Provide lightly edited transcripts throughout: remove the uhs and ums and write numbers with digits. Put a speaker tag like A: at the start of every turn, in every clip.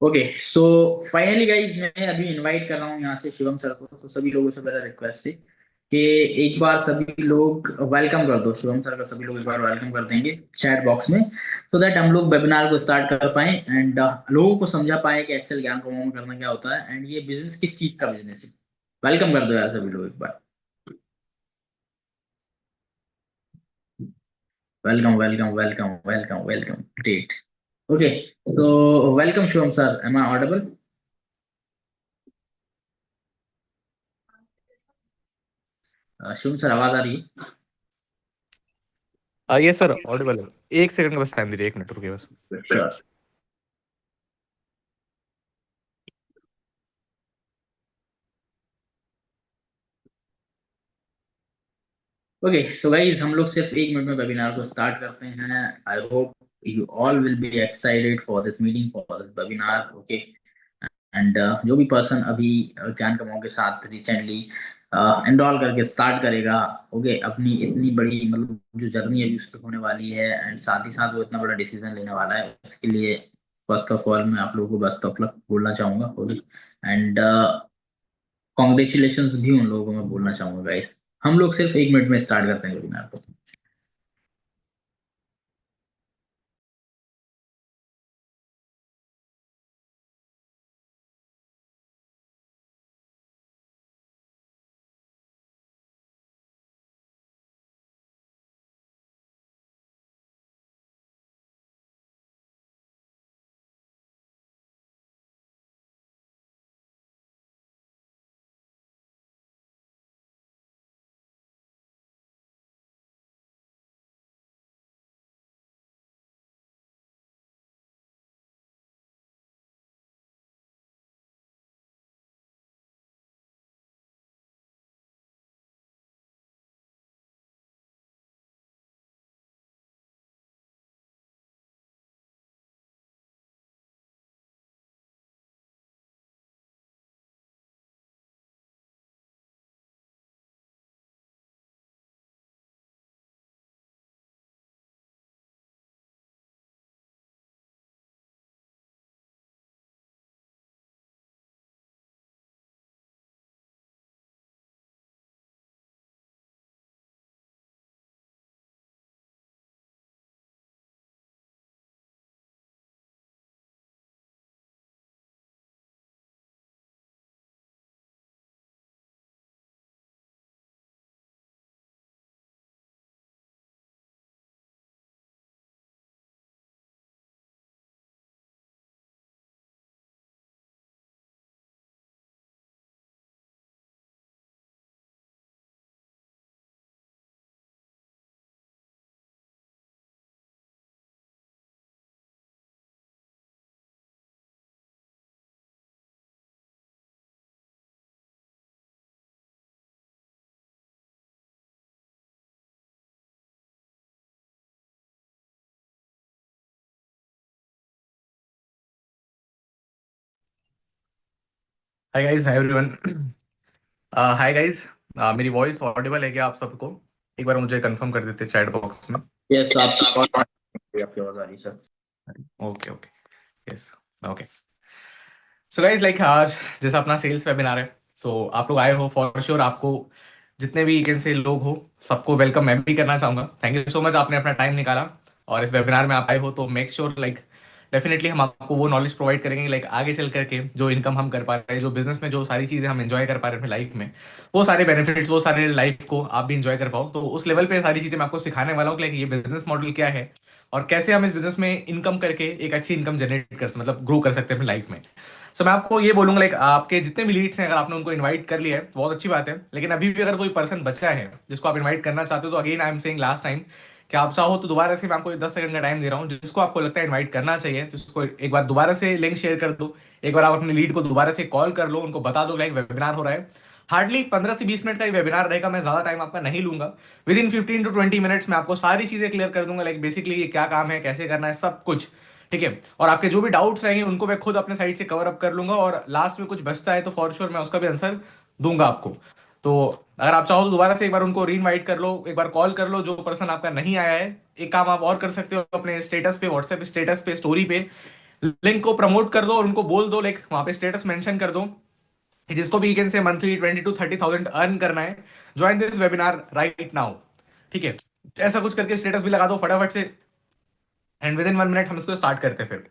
A: Okay. So finally guys मैं अभी invite कर रहा हूँ यहाँ से शिवम सर को। तो सभी लोगों से मेरा रिक्वेस्ट है कि एक बार सभी लोग वेलकम कर दो शिवम सर का। सभी लोग एक बार वेलकम कर देंगे चैट बॉक्स में, सो दैट हम लोग वेबिनार को स्टार्ट कर पाए एंड लोगों को समझा पाए कि एक्चुअल ज्ञान प्रमोशन करना क्या होता है एंड ये बिजनेस किस चीज का बिजनेस है। वेलकम कर दो यार सभी लोग एक बार। Welcome welcome welcome welcome welcome, great. Okay, so welcome Shivam sir, am I audible? Shivam sir आवाज आ रही है?
B: ये सर ऑडिबल है। एक सेकंड का बस टाइम दीजिए, 1 मिनट रुकिए बस।
A: श्योर। ओके, सो गाइस हम लोग सिर्फ 1 मिनट में वेबिनार को स्टार्ट करते हैं। I hope you all will be excited for this meeting, for this webinar. Okay, and जो भी पर्सन अभी ज्ञान कमाओ के साथ रिसेंटली एनरोल करके स्टार्ट करेगा, ओके, अपनी इतनी बड़ी मतलब जो जर्नी अभी उसकी होने वाली है एंड साथ ही साथ वो इतना बड़ा डिसीजन लेने वाला है, उसके लिए फर्स्ट ऑफ ऑल मैं आप लोगों को बेस्ट ऑफ लक बोलना चाहूंगा। ओके, एंड कॉन्ग्रेचुलेशन भी उन लोगों को मैं बोलना चाहूंगा गाइस। हम लोग सिर्फ 1 मिनट में स्टार्ट करते हैं वेबिनार को।
B: Hi guys, hi everyone. Hi guys, मेरी वॉइस ऑडिबल है क्या आप सबको? एक बार मुझे कंफर्म कर देते चैट बॉक्स में।
A: यस,
B: यस
A: आपकी
B: आप।
A: आपकी आवाज आ रही है sir.
B: Okay okay. Yes. Okay. So guys, like आज जैसा अपना सेल्स वेबिनार है, सो आप लोग आए हो फॉर श्योर। आपको जितने भी वीकेंड से लोग हो सबको वेलकम मैं भी करना चाहूंगा। थैंक यू सो मच, आपने अपना टाइम निकाला और इस वेबिनार में आप आए हो। तो मेक श्योर लाइक डेफिनेटली हम आपको वो नॉलेज प्रोवाइड करेंगे, लाइक आगे चल करके जो इनकम हम कर पा रहे हैं, जो बिजनेस में जो सारी चीजें हम एंजॉय कर पा रहे हैं अपनी लाइफ में, वो सारे बेनिफिट्स, वो सारे लाइफ को आप भी एंजॉय कर पाओ। तो उस लेवल पे सारी चीजें मैं आपको सिखाने वाला हूँ कि लाइक ये बिजनेस मॉडल क्या है और कैसे हम इस बिजनेस में इनकम करके एक अच्छी इनकम जनरेट कर मतलब ग्रो कर सकते हैं अपनी लाइफ में। सो मैं आपको ये बोलूंगा, लाइक आपके जितने भी लीड्स हैं अगर आपने उनको इनवाइट कर लिया है तो बहुत अच्छी बात है, लेकिन अभी भी अगर कोई पर्सन बचा है जिसको आप इनवाइट करना चाहते हो, तो again I am saying last time कि आप चाहो तो दोबारा से मैं आपको 10 सेकंड का टाइम दे रहा हूँ। जिसको आपको लगता है इनवाइट करना चाहिए तो उसको एक बार दोबारा से लिंक शेयर कर दो। एक बार आप अपनी लीड को दोबारा से कॉल कर लो, उनको बता दो लाइक वेबिनार हो रहा है। हार्डली 15 से 20 मिनट का ये वेबिनार रहेगा, मैं ज्यादा टाइम आपका नहीं लूंगा। विद इन 15 to 20 मिनट्स में आपको सारी चीजें क्लियर कर दूंगा, लाइक बेसिकली ये क्या काम है, कैसे करना है, सब कुछ। ठीक है। और आपके जो भी डाउट्स रहेंगे उनको मैं खुद अपने साइड से कवर अप कर लूंगा, और लास्ट में कुछ बचता है तो फॉर श्योर मैं उसका भी आंसर दूंगा आपको। तो अगर आप चाहो तो दोबारा से एक बार उनको री इनवाइट कर लो, एक बार कॉल कर लो जो पर्सन आपका नहीं आया है। एक काम आप और कर सकते हो, अपने स्टेटस पे, व्हाट्सएप स्टेटस पे, स्टोरी पे लिंक को प्रमोट कर दो और उनको बोल दो, लाइक वहां पे स्टेटस मेंशन कर दो कि जिसको भी वीकेंड से मंथली 20 to 30,000 अर्न करना है, join this webinar right now. ठीक है, ऐसा कुछ करके स्टेटस भी लगा दो फटाफट से, एंड विद इन 1 मिनट हम इसको स्टार्ट करते हैं फिर।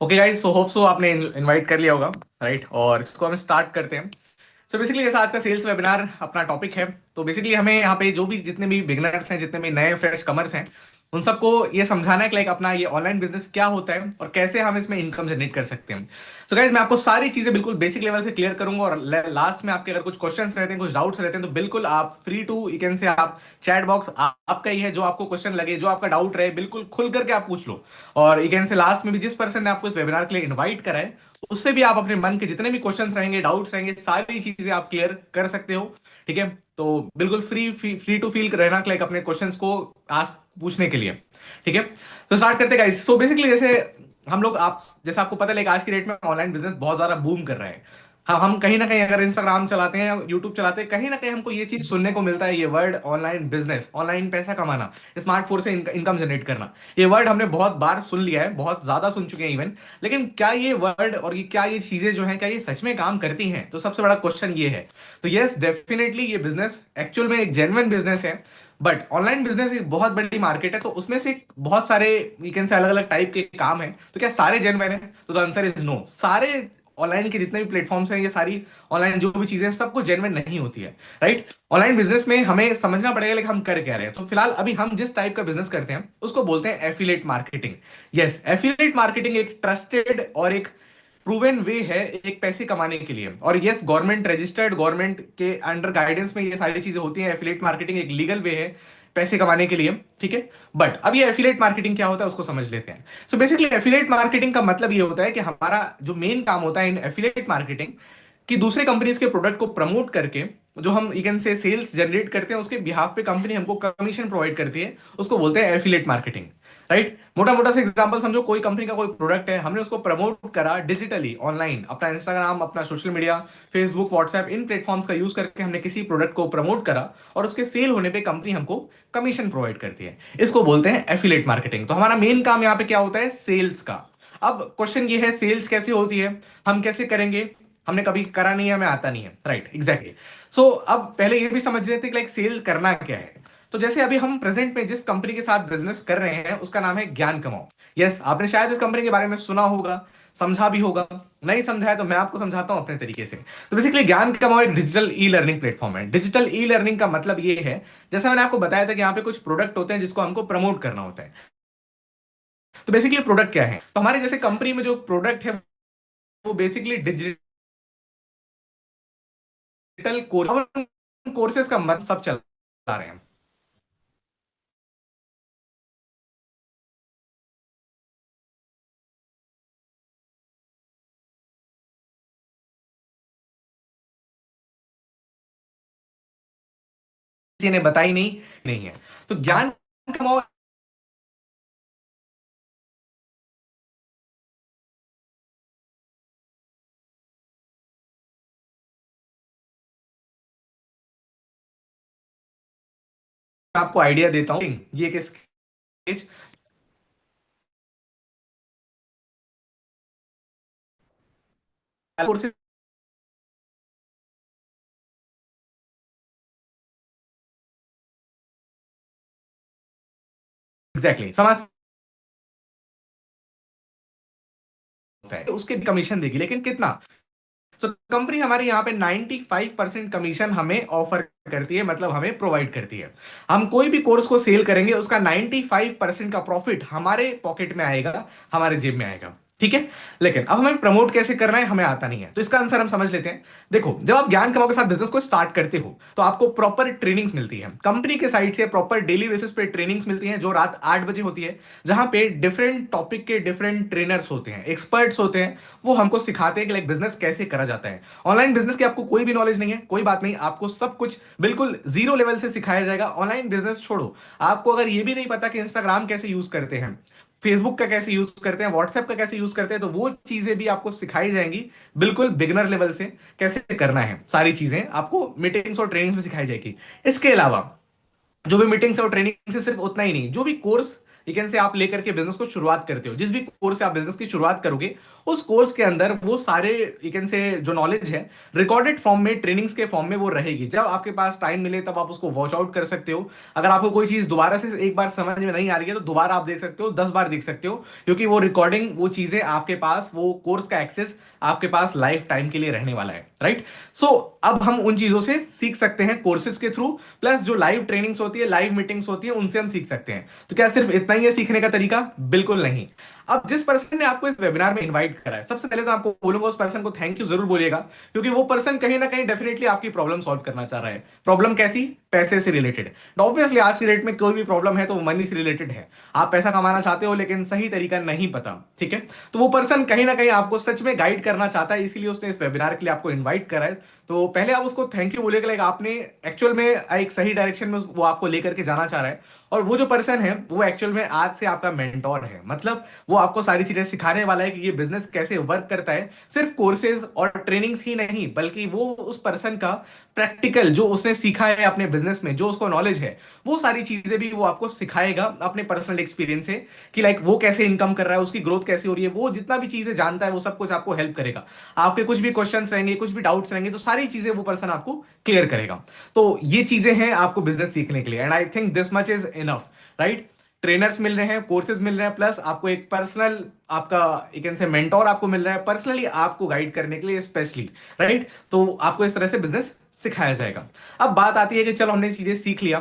B: Okay guys, so hope so आपने इनवाइट कर लिया होगा, राइट, और इसको हम स्टार्ट करते हैं। सो बेसिकली जैसा आज का सेल्स वेबिनार अपना टॉपिक है, तो बेसिकली हमें यहाँ पे जो भी जितने भी बिगनर्स हैं, जितने भी नए फ्रेश कमर्स हैं, उन सबको ये समझाना है कि लाइक अपना ये ऑनलाइन बिजनेस क्या होता है और कैसे हम इसमें इनकम जनरेट कर सकते हैं। सो गाइज मैं आपको सारी चीजें बिल्कुल बेसिक लेवल से क्लियर करूंगा, और लास्ट में आपके अगर कुछ क्वेश्चंस रहते हैं, कुछ डाउट्स रहते हैं, तो बिल्कुल आप free to you can say आप चैट बॉक्स आपका ही है, जो आपको क्वेश्चन लगे, जो आपका डाउट रहे, बिल्कुल खुल करके आप पूछ लो। और यू कैन से लास्ट में भी जिस पर्सन ने आपको इस वेबिनार के लिए इन्वाइट करा है, उससे भी आप अपने मन के जितने भी क्वेश्चंस रहेंगे, डाउट्स रहेंगे, सारी चीजें आप क्लियर कर सकते हो। ठीक है, तो बिल्कुल फ्री टू फील रहना, लाइक अपने क्वेश्चंस को आस्क पूछने के लिए। ठीक है, तो स्टार्ट करते गाइस। सो बेसिकली जैसे हम लोग आप जैसे आपको पता है, लाइक आज की डेट में ऑनलाइन बिजनेस बहुत ज्यादा बूम कर रहा है। हाँ, हम कहीं ना कहीं अगर इंस्टाग्राम चलाते हैं, यूट्यूब चलाते हैं, कहीं ना कहीं हमको ये चीज सुनने को मिलता है, ये वर्ड ऑनलाइन बिजनेस, ऑनलाइन पैसा कमाना, स्मार्टफोन से इनकम जनरेट करना। ये वर्ड हमने बहुत बार सुन लिया है, बहुत ज्यादा सुन चुके हैं इवन। लेकिन क्या ये वर्ड और ये क्या ये चीजें जो हैं, क्या ये सच में काम करती हैं? तो सबसे बड़ा क्वेश्चन ये है। तो यस, डेफिनेटली ये बिजनेस एक्चुअल में एक जेन्युइन बिजनेस है। बट ऑनलाइन बिजनेस एक बहुत बड़ी मार्केट है, तो उसमें से बहुत सारे वीकेंड से अलग अलग टाइप के काम है। तो क्या सारे जेन्युइन है? तो द आंसर इज नो। सारे ऑनलाइन के जितने भी प्लेटफॉर्म्स हैं, ये सारी ऑनलाइन जो भी चीजें हैं, सब कुछ जेन्युइन नहीं होती है, राइट। ऑनलाइन बिजनेस में हमें समझना पड़ेगा लेकिन हम कर क्या रहे हैं। तो फिलहाल अभी हम जिस टाइप का बिजनेस करते हैं उसको बोलते हैं affiliate marketing. Yes, affiliate marketing एक ट्रस्टेड और एक प्रूवन वे है एक पैसे कमाने के लिए। और यस, गवर्नमेंट रजिस्टर्ड, गवर्नमेंट के अंडर गाइडेंस में ये सारी चीजें होती हैं। एफिलिएट मार्केटिंग एक लीगल वे है पैसे कमाने के लिए। ठीक है, बट अब ये एफिलिएट मार्केटिंग क्या होता है उसको समझ लेते हैं। सो बेसिकली एफिलिएट मार्केटिंग का मतलब ये होता है कि हमारा जो मेन काम होता है इन एफिलिएट मार्केटिंग, कि दूसरे कंपनीज के प्रोडक्ट को प्रमोट करके जो हम इगन से सेल्स जनरेट करते हैं, उसके बिहाफ पे कंपनी हमको कमीशन प्रोवाइड करती है, उसको बोलते हैं एफिलिएट मार्केटिंग, राइट। मोटा मोटा से एग्जांपल समझो, कोई कंपनी का कोई प्रोडक्ट है, हमने उसको प्रमोट करा डिजिटली ऑनलाइन, अपना इंस्टाग्राम, अपना सोशल मीडिया, फेसबुक, व्हाट्सएप, इन प्लेटफॉर्म्स का यूज करके हमने किसी प्रोडक्ट को प्रमोट करा, और उसके सेल होने पे कंपनी हमको कमीशन प्रोवाइड करती है, इसको बोलते हैं एफिलिएट मार्केटिंग। तो हमारा मेन काम यहाँ पे क्या होता है? सेल्स का। अब क्वेश्चन ये है, सेल्स कैसे होती है, हम कैसे करेंगे? हमने कभी करा नहीं है, हमें आता नहीं है, राइट, एग्जैक्टली। सो अब पहले ये भी समझ लेते हैं कि लाइक सेल करना क्या है। तो जैसे अभी हम प्रेजेंट में जिस कंपनी के साथ बिजनेस कर रहे हैं, उसका नाम है ज्ञान कमाओ। यस, आपने शायद इस कंपनी के बारे में सुना होगा, समझा भी होगा। नहीं समझा है तो मैं आपको समझाता हूं अपने तरीके से। तो बेसिकली ज्ञान कमाओ एक डिजिटल ई लर्निंग प्लेटफॉर्म है। डिजिटल ई लर्निंग का मतलब ये है, जैसे मैंने आपको बताया था कि यहाँ पे कुछ प्रोडक्ट होते हैं जिसको हमको प्रमोट करना होता है। तो बेसिकली प्रोडक्ट क्या है? तो हमारे जैसे कंपनी में जो प्रोडक्ट है, वो बेसिकली डिजिटल कोर्सेज का मतलब सब चला रहे हैं। किसी ने बताई नहीं, नहीं है। तो ज्ञान कमाओ। आपको आइडिया देता हूँ ये किस कोर्सेज। एग्जैक्टली समाज होता है, उसके कमीशन देगी, लेकिन कितना? सो कंपनी हमारे यहाँ पे 95% कमीशन हमें ऑफर करती है, मतलब हमें प्रोवाइड करती है। हम कोई भी कोर्स को सेल करेंगे, उसका 95% का प्रॉफिट हमारे पॉकेट में आएगा, हमारे जेब में आएगा। ठीक है। लेकिन अब हमें प्रमोट कैसे करना है हमें आता नहीं है, तो इसका आंसर हम समझ लेते हैं। देखो, जब आप ज्ञान कमाओ के साथ बिजनेस को स्टार्ट करते हो तो आपको प्रॉपर ट्रेनिंग्स मिलती है कंपनी के साइड से, प्रॉपर डेली बेसिस पे ट्रेनिंग्स मिलती हैं जो रात 8 बजे होती है, जहां पे डिफरेंट टॉपिक के डिफरेंट ट्रेनर्स होते हैं, एक्सपर्ट्स होते हैं। वो हमको सिखाते हैं कि लाइक बिजनेस कैसे करा जाता है। ऑनलाइन बिजनेस की आपको कोई भी नॉलेज नहीं है, कोई बात नहीं, आपको सब कुछ बिल्कुल जीरो लेवल से सिखाया जाएगा। ऑनलाइन बिजनेस छोड़ो, आपको अगर ये भी नहीं पता कि इंस्टाग्राम कैसे यूज करते हैं, फेसबुक का कैसे यूज करते हैं, व्हाट्सएप का कैसे यूज करते हैं, तो वो चीजें भी आपको सिखाई जाएंगी बिल्कुल बिगिनर लेवल से। कैसे करना है सारी चीजें आपको मीटिंग्स और ट्रेनिंग्स में सिखाई जाएगी। इसके अलावा जो भी मीटिंग्स है और ट्रेनिंग से सिर्फ उतना ही नहीं, जो भी कोर्स यू कैन से आप लेकर के बिजनेस को शुरुआत करते हो, जिस भी कोर्स से आप बिजनेस की शुरुआत करोगे, उस कोर्स के अंदर वो सारे यू कैन से जो नॉलेज है रिकॉर्डेड फॉर्म में, ट्रेनिंग्स के फॉर्म में वो रहेगी। जब आपके पास टाइम मिले तब आप उसको वॉच आउट कर सकते हो। अगर आपको कोई चीज दोबारा से एक बार समझ में नहीं आ रही है तो दोबारा आप देख सकते हो, 10 बार देख सकते हो, क्योंकि वो रिकॉर्डिंग, वो चीजें आपके पास, वो कोर्स का एक्सेस आपके पास लाइफ टाइम के लिए रहने वाला है। राइट। सो अब हम उन चीजों से सीख सकते हैं कोर्सेज के थ्रू, प्लस जो लाइव ट्रेनिंग्स होती है, लाइव मीटिंग्स होती है, उनसे हम सीख सकते हैं। तो क्या सिर्फ इतना ही है सीखने का तरीका? बिल्कुल नहीं। अब जिस पर्सन ने आपको इस वेबिनार में इनवाइट करा है, सबसे पहले तो आपको बोलूंगा उस पर्सन को थैंक यू जरूर बोलिएगा, क्योंकि वो पर्सन कहीं ना कहीं डेफिनेटली आपकी प्रॉब्लम सॉल्व करना चाह रहा है। प्रॉब्लम कैसी? पैसे से रिलेटेड। ऑब्वियसली आज की डेट में कोई भी प्रॉब्लम है तो वो मनी से रिलेटेड है। आप पैसा कमाना चाहते हो लेकिन सही तरीका नहीं पता, ठीक है, तो वो पर्सन कहीं ना कहीं आपको सच में गाइड करना चाहता है, इसीलिए उसने इस वेबिनार के लिए आपको इन्वाइट करा है। तो पहले आप उसको थैंक यू बोलिएगा, लाइक आपने एक्चुअल में एक सही डायरेक्शन में वो आपको लेकर के जाना चाह रहा है। और वो जो पर्सन है वो एक्चुअल में आज से आपका मेंटोर है, मतलब वो आपको सारी चीजें सिखाने वाला है कि ये बिजनेस कैसे वर्क करता है। सिर्फ कोर्सेज और ट्रेनिंग्स ही नहीं, बल्कि वो उस पर्सन का प्रैक्टिकल जो उसने सीखा है अपने बिजनेस में, जो उसको नॉलेज है, वो सारी चीजें भी वो आपको सिखाएगा अपने पर्सनल एक्सपीरियंस से, कि लाइक वो कैसे इनकम कर रहा है, उसकी ग्रोथ कैसे हो रही है। वो जितना भी चीजें जानता है वो सब कुछ आपको हेल्प करेगा। आपके कुछ भी क्वेश्चंस रहेंगे, कुछ भी डाउट्स रहेंगे, तो सारी चीजें वो पर्सन आपको क्लियर करेगा। तो ये चीजें हैं आपको बिजनेस सीखने के लिए, and I think this much is enough. Right. Trainers मिल रहे हैं, कोर्सेज मिल रहे हैं, प्लस आपको एक पर्सनल आपका यू कैन से मेंटोर आपको मिल रहा है पर्सनली आपको गाइड करने के लिए स्पेशली। राइट। तो आपको इस तरह से बिजनेस सिखाया जाएगा। अब बात आती है कि चलो हमने चीजें सीख लिया,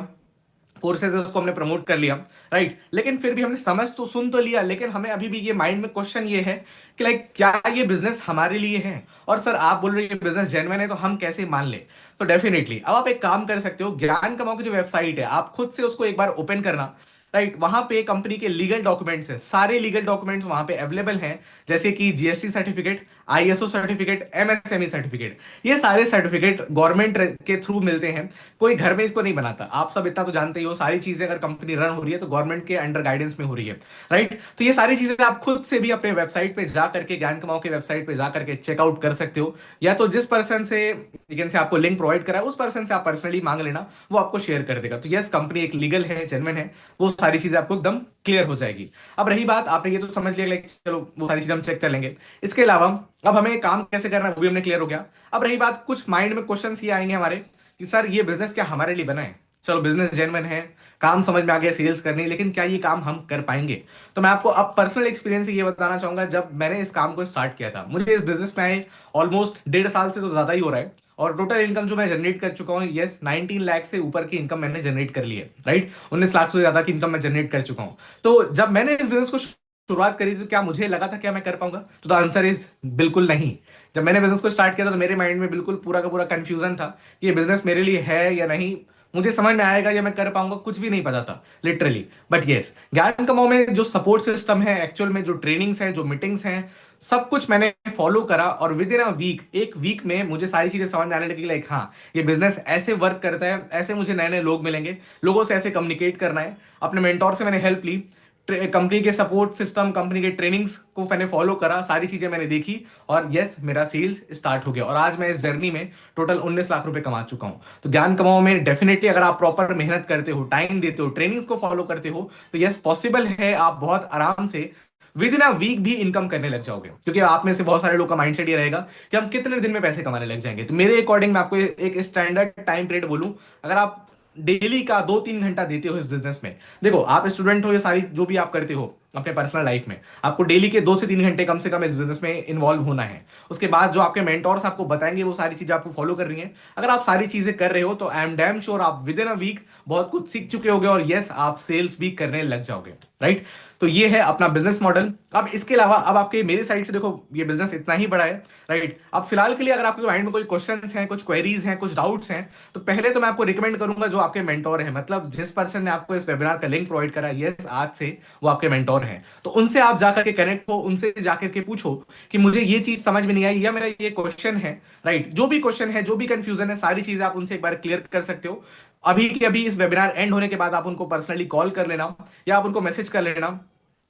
B: कोर्सेज है उसको हमने प्रमोट कर लिया, राइट, लेकिन फिर भी हमने समझ तो सुन तो लिया, लेकिन हमें अभी भी ये माइंड में क्वेश्चन ये है कि लाइक क्या ये बिजनेस हमारे लिए है? और सर आप बोल रहे हैं ये बिजनेस जेन्युइन है, तो हम कैसे मान ले? तो डेफिनेटली अब आप एक काम कर सकते हो, ज्ञान कमाओ की जो वेबसाइट है आप खुद से उसको एक बार ओपन करना। राइट। वहां पे कंपनी के लीगल डॉक्यूमेंट्स है, सारे लीगल डॉक्यूमेंट्स वहां पे अवेलेबल हैं, जैसे कि GST certificate, ISO certificate, MSME certificate. ये सारे सर्टिफिकेट गवर्नमेंट के थ्रू मिलते हैं, कोई घर में इसको नहीं बनाता। आप सब इतना तो जानते ही हो, सारी चीजें अगर कंपनी रन हो रही है तो गवर्नमेंट के अंडर गाइडेंस में हो रही है। राइट। तो ये सारी चीजें आप खुद से भी अपने वेबसाइट पे जा करके, ज्ञान कमाओ के वेबसाइट पे जा करके चेकआउट कर सकते हो, या तो जिस पर्सन से लेकिन से आपको लिंक प्रोवाइड करा है उस पर्सन से आप पर्सनली मांग लेना, वो आपको शेयर कर देगा। तो यस, कंपनी एक लीगल है, जेन्युइन है, वो सारी चीजें आपको एकदम क्लियर हो जाएगी। अब रही बात, आपने ये तो समझ लिया, लाइक चलो वो सारी चीजें हम चेक कर लेंगे। इसके अलावा अब हमें काम कैसे करना है वो भी हमने क्लियर हो गया। अब रही बात, कुछ माइंड में क्वेश्चंस ये आएंगे हमारे कि सर ये बिजनेस क्या हमारे लिए बना है? चलो बिजनेस जेन्युइन है, काम समझ में आ गया, सेल्स करनी है, लेकिन क्या ये काम हम कर पाएंगे? तो मैं आपको अब पर्सनल एक्सपीरियंस से ये बताना चाहूंगा, जब मैंने इस काम को स्टार्ट किया था, मुझे इस बिजनेस में आए ऑलमोस्ट 1.5 साल से तो ज्यादा ही हो रहा है, और टोटल इनकम जो मैं जनरेट कर चुका हूँ, यस, 19 लाख से ऊपर की इनकम मैंने जनरेट कर ली है। राइट। 19 लाख से ज्यादा की इनकम मैं जनरेट कर चुका हूँ। तो जब मैंने इस बिजनेस को शुरुआत करी तो क्या मुझे लगा था क्या मैं कर पाऊंगा? तो द आंसर इज बिल्कुल नहीं। जब मैंने बिजनेस को स्टार्ट किया था तो मेरे माइंड में बिल्कुल पूरा का पूरा कंफ्यूजन था कि ये बिजनेस मेरे लिए है या नहीं। मुझे समझ में आएगा या मैं कर पाऊंगा, कुछ भी नहीं पता था लिटरली। बट यस, ज्ञान कमाओ में जो सपोर्ट सिस्टम है, एक्चुअल में जो ट्रेनिंग्स हैं, जो मीटिंग्स हैं, सब कुछ मैंने फॉलो करा, और विद इन अ वीक, एक वीक में मुझे सारी चीजें समझ में आने लगी। लाइक हाँ, ये बिजनेस ऐसे वर्क करता है, ऐसे मुझे नए नए लोग मिलेंगे, लोगों से ऐसे कम्युनिकेट करना है। अपने मेंटोर से मैंने हेल्प ली, कंपनी के सपोर्ट सिस्टम, कंपनी के ट्रेनिंग्स को मैंने फॉलो करा, सारी चीजें मैंने देखी, और यस, मेरा सेल्स स्टार्ट हो गया, और आज मैं इस जर्नी में टोटल 19 लाख रुपए कमा चुका हूं। तो ज्ञान कमाओ में डेफिनेटली अगर आप प्रॉपर मेहनत करते हो, टाइम देते हो, ट्रेनिंग्स को फॉलो करते हो, तो यस, पॉसिबल है आप बहुत आराम से विद इन अ वीक भी इनकम करने लग जाओगे। क्योंकि आप में से बहुत सारे लोग का माइंडसेट ये रहेगा कि हम कितने दिन में पैसे कमाने लग जाएंगे। तो मेरे अकॉर्डिंग मैं आपको एक स्टैंडर्ड टाइम पीरियड बोलूं, अगर आप डेली का 2-3 घंटा देते हो इस बिजनेस में, देखो आप स्टूडेंट हो, ये सारी जो भी आप करते हो अपने पर्सनल लाइफ में, आपको डेली के 2 से 3 घंटे कम से कम इस बिजनेस में इन्वॉल्व होना है। उसके बाद जो आपके मेंटोर्स आपको बताएंगे वो सारी चीजें आपको फॉलो कर रही हैं। अगर आप सारी चीजें कर रहे हो तो आई एम डैम श्योर आप विद इन अ वीक बहुत कुछ सीख चुके होगे, और यस, आप सेल्स भी करने लग जाओगे। राइट? तो ये है अपना बिजनेस मॉडल। अब इसके अलावा अब आपके मेरे साइड से देखो, ये बिजनेस इतना ही बड़ा है। राइट? अब फिलहाल के लिए अगर आपके माइंड में कोई क्वेश्चंस हैं, कुछ क्वेरीज हैं, कुछ डाउट्स हैं, तो पहले तो मैं आपको रिकमेंड करूंगा जो आपके मेंटोर है, मतलब जिस पर्सन ने आपको इस वेबिनार का लिंक प्रोवाइड करा, यस, आज से वो आपके मेंटोर हैं, तो उनसे आप जाकर के कनेक्ट हो, उनसे जाकर के पूछो कि मुझे ये चीज समझ में नहीं आई, या मेरा ये क्वेश्चन है। राइट? जो भी क्वेश्चन है, जो भी कंफ्यूजन है, सारी चीजें आप उनसे एक बार क्लियर कर सकते हो। अभी के अभी इस वेबिनार एंड होने के बाद आप उनको पर्सनली कॉल कर लेना, या आप उनको मैसेज कर लेना,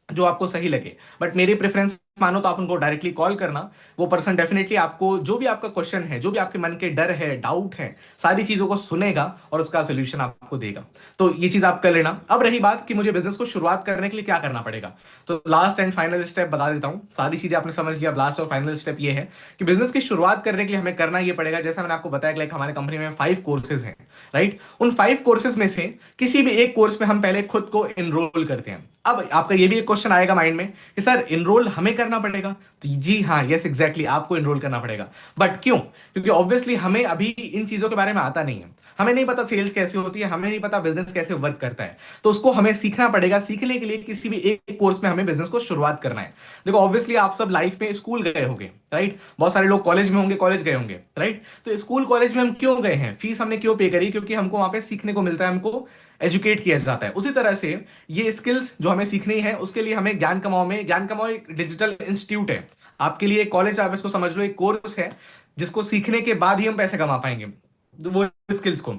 B: जो आपको सही लगे। बट मेरी प्रेफरेंस मानो तो आप उनको डायरेक्टली कॉल करना। वो पर्सन डेफिनेटली आपको जो भी आपका क्वेश्चन है, जो भी आपके मन के डर है, डाउट है, सारी चीजों को सुनेगा और उसका सोल्यूशन आपको देगा। तो ये चीज आप कर लेना। अब रही बात कि मुझे बिजनेस को शुरुआत करने के लिए क्या करना पड़ेगा, तो लास्ट एंड फाइनल स्टेप बता देता हूँ। सारी चीजें आपने समझ लिया, अब लास्ट और फाइनल स्टेप ये है कि बिजनेस की शुरुआत करने के लिए हमें करना ये पड़ेगा, जैसा मैंने आपको बताया कि लाइक हमारे कंपनी में 5 कोर्सेज हैं। राइट? उन 5 कोर्सेज में से किसी भी एक कोर्स में हम पहले खुद को इनरोल करते हैं। अब आपका ये भी एक क्वेश्चन आएगा माइंड में कि सर, इनरोल हमें करना पड़ेगा? तो जी हाँ, यस, एग्जैक्टली, आपको इनरोल करना पड़ेगा। बट क्यों? क्योंकि ऑब्वियसली हमें अभी इन चीजों के बारे में आता नहीं है। हमें नहीं पता सेल्स कैसे होती है, हमें नहीं पता बिजनेस कैसे वर्क करता है। तो उसको हमें सीखना पड़ेगा। सीखने के लिए किसी भी एक कोर्स में हमें बिजनेस को शुरुआत करना है। देखो ऑब्वियसली आप सब लाइफ में स्कूल गए होंगे, राइट? बहुत सारे लोग कॉलेज में होंगे, कॉलेज गए होंगे, राइट? तो स्कूल कॉलेज में हम क्यों गए हैं? फीस हमने क्यों पे करी? क्योंकि हमको वहां पे सीखने को मिलता है, हमको एजुकेट किया जाता है। उसी तरह से ये स्किल्स जो हमें सीखनी है, उसके लिए हमें ज्ञान कमाओ एक डिजिटल इंस्टीट्यूट है। आपके लिए कॉलेज, आप इसको समझ लो एक कोर्स है, जिसको सीखने के बाद ही हम पैसे कमा पाएंगे, तो वो स्किल्स को।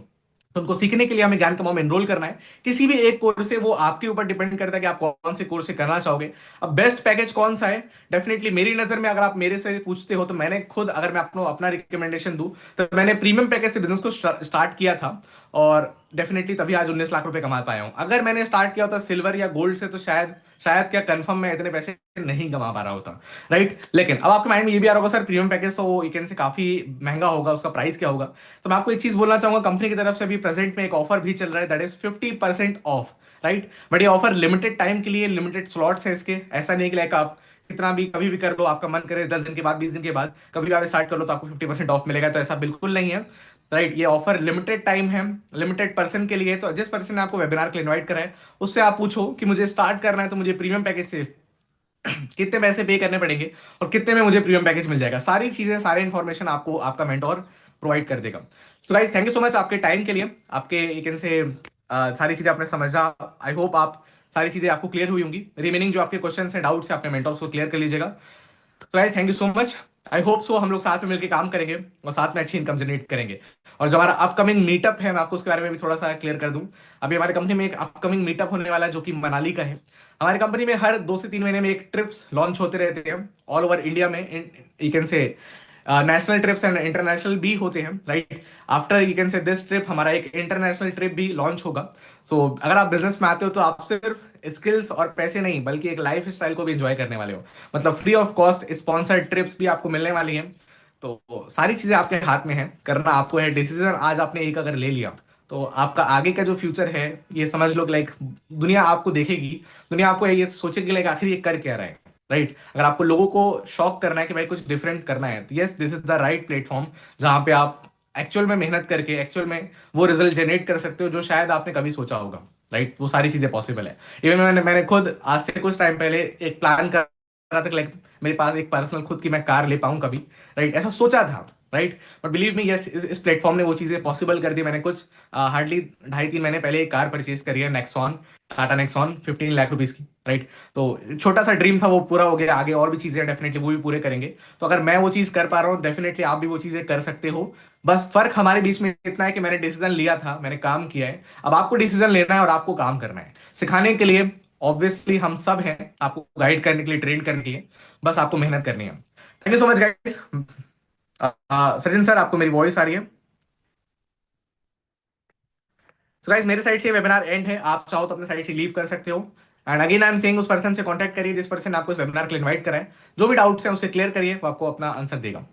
B: तो उनको सीखने के लिए हमें ज्ञान कमाओ में एनरोल करना है। किसी भी एक कोर्स से, वो आपके ऊपर डिपेंड करता है कि आप कौन से कोर्स से करना चाहोगे। अब बेस्ट पैकेज कौन सा है? डेफिनेटली मेरी नजर में, अगर आप मेरे से पूछते हो, तो मैंने खुद, अगर मैं अपना अपना रिकमेंडेशन दूं, तो मैंने प्रीमियम पैकेज से बिजनेस को स्टार्ट किया था, और डेफिनेटली तभी आज 19 लाख रुपए कमा पाया हूं। अगर मैंने स्टार्ट किया होता सिल्वर या गोल्ड से, तो शायद शायद क्या कंफर्म मैं इतने पैसे नहीं कमा पा रहा होता। राइट? लेकिन अब आपके माइंड में ये भी आ रहा होगा, सर प्रीमियम पैकेज तो यू कैन से काफी महंगा होगा, उसका प्राइस क्या होगा? तो मैं आपको एक चीज बोलना चाहूंगा, कंपनी की तरफ से भी प्रेजेंट में एक ऑफर भी चल रहा है, that is 50% of. Right? But ये ऑफर लिमिटेड टाइम के लिए, लिमिटेड स्लॉट्स है इसके। ऐसा नहीं कि लाइक आप कितना भी कभी भी कर लो, आपका मन करे 10 दिन के बाद, 20 दिन के बाद कभी भी आप स्टार्ट कर लो तो आपको 50% ऑफ मिलेगा, तो ऐसा बिल्कुल नहीं है। राइट? ये ऑफर लिमिटेड टाइम है, लिमिटेड पर्सन के लिए। तो जिस पर्सन ने आपको वेबिनार के लिए इनवाइट करा है, उससे आप पूछो कि मुझे स्टार्ट करना है, तो मुझे प्रीमियम पैकेज से कितने पैसे पे करने पड़ेंगे, और कितने में मुझे प्रीमियम पैकेज मिल जाएगा। सारी चीजें, सारे इन्फॉर्मेशन आपको आपका मेंटोर प्रोवाइड कर देगा। So guys, thank you so much आपके टाइम के लिए, आपके एक से सारी चीजें आपने समझा। आई होप आप सारी चीजें आपको क्लियर हुई होंगी। रिमेनिंग जो आपके क्वेश्चन हैं, डाउट्स है, अपने मेंटोर्स को क्लियर कर लीजिएगा। तो guys, thank you so much. I hope so हम लोग साथ में मिलकर काम करेंगे, और साथ में अच्छी इनकम जनरेट करेंगे। और जो हमारा अपकमिंग मीटअप है, मैं आपको उसके बारे में भी थोड़ा सा क्लियर कर दूं। अभी हमारी कंपनी में एक अपकमिंग मीटअप होने वाला है, जो कि मनाली का है। हमारी कंपनी में हर 2 से 3 महीने में एक ट्रिप्स लॉन्च होते रहते हैं ऑल ओवर इंडिया में। You can say national trips and international भी होते हैं। Right? After you can say this trip, हमारा एक इंटरनेशनल ट्रिप भी लॉन्च होगा। सो अगर आप बिजनेस में आते हो, तो आप सिर्फ स्किल्स और पैसे नहीं, बल्कि एक लाइफ स्टाइल को भी एंजॉय करने वाले हो। मतलब free of cost sponsored trips भी आपको मिलने वाली हैं। तो सारी चीजें आपके हाथ में है, करना आपको है। डिसीजन आज आपने एक अगर ले लिया, तो आपका आगे का जो फ्यूचर है, ये समझ लो लाइक दुनिया आपको देखेगी, दुनिया आपको ये सोचेगी लाइक आखिर ये कर क्या रहा है। राइट? अगर आपको लोगों को शॉक करना है कि भाई कुछ डिफरेंट करना है, तो yes, this is the right platform, जहां पे आप एक्चुअल में मेहनत करके एक्चुअल में वो रिजल्ट जनरेट कर सकते हो, जो शायद आपने कभी सोचा होगा। राइट? वो सारी चीजें पॉसिबल है। इवन मैंने खुद आज से कुछ टाइम पहले एक प्लान कर रहा था, लाइक मेरे पास एक पर्सनल खुद की मैं कार ले पाऊं कभी। राइट? ऐसा सोचा था। Right. But believe me, yes, इस प्लेटफॉर्म ने वो चीज़ें पॉसिबल कर दी। मैंने कुछ हार्डली 2.5-3 महीने पहले एक कार परचेज करी है, Nexon, Tata Nexon, 15 lakh rupees की, राइट। तो छोटा सा ड्रीम था, वो पूरा हो गया। आगे और भी चीज़ें डेफिनेटली वो भी पूरे करेंगे। तो अगर मैं वो चीज़ कर पा रहा हूँ, डेफिनेटली आप भी वो चीज़ें कर सकते हो। बस फर्क हमारे बीच में इतना है कि मैंने डिसीजन लिया था, मैंने काम किया है। अब आपको डिसीजन लेना है और आपको काम करना है। सिखाने के लिए ऑब्वियसली हम सब हैं, आपको गाइड करने के लिए, ट्रेन करने के लिए। बस आपको मेहनत करनी है। Thank you so much guys. Sachin sir, आपको मेरी वॉइस आ रही है? सो गाइस, मेरे साइड से वेबिनार एंड है। आप चाहो तो अपने साइड से लीव कर सकते हो। And again I am saying, उस पर्सन से कांटेक्ट करिए जिस पर्सन ने आपको इस वेबिनार के लिए इनवाइट करा है। जो भी डाउट्स हैं उससे क्लियर करिए, वो आपको अपना आंसर देगा।